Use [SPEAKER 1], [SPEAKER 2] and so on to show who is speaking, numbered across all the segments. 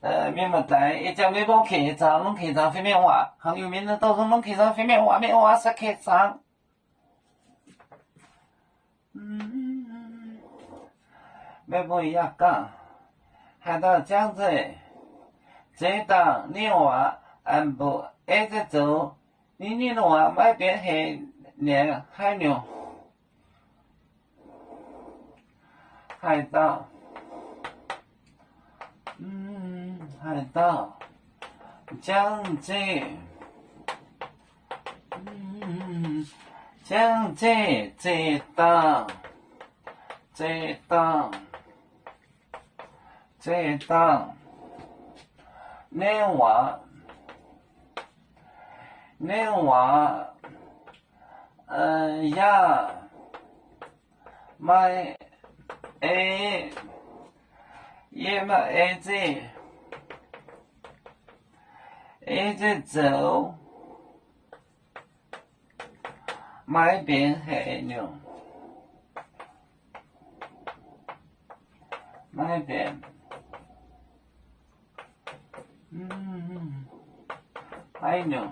[SPEAKER 1] 面目在一家微博客栈，弄客栈飞面话，很有名的都是弄客栈飞面话，面话是客栈。微博一样讲，喊到江浙，这档你话按部一直走，你的话买边黑连海牛，海到。海到江浙，江浙这档，年话，呀，买也买一直走，买遍海牛，买遍，海牛。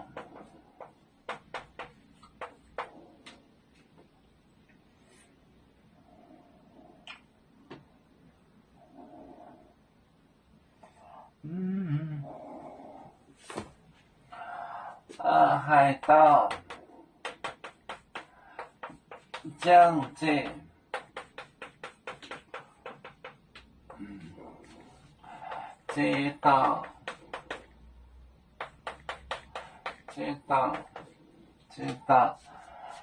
[SPEAKER 1] 海到江浙，这档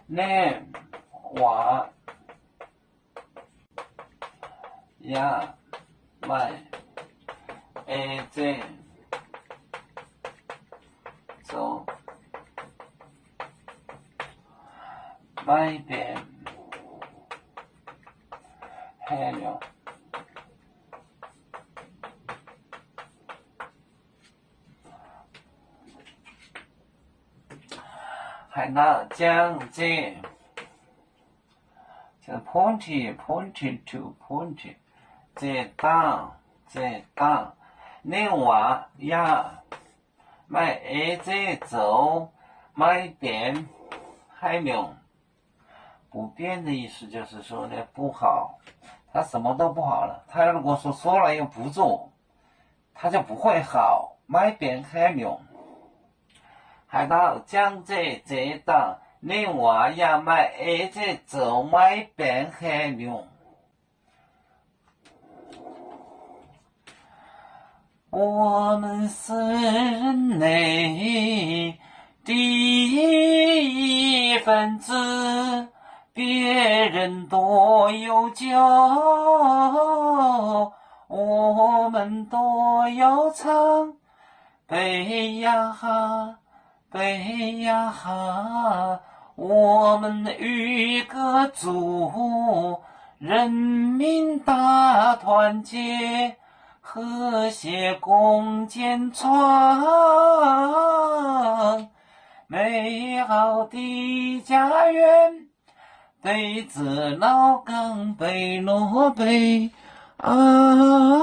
[SPEAKER 1] 年话呀买这走买遍海牛。海到江浙，就是 pointed to pointed， 这档，年话呀买这走买遍海牛。不变的意思就是说呢，不好，他什么都不好了。他如果说了又不做，他就不会好。买遍海牛，海到江浙这档，年话呀买这走买遍海牛。我们是人类第一分子，别人多有酒，我们多有唱。悲呀哈，悲呀哈，我们与歌组，人民大团结，和谐共建创美好的家园。北子老岗北落北啊。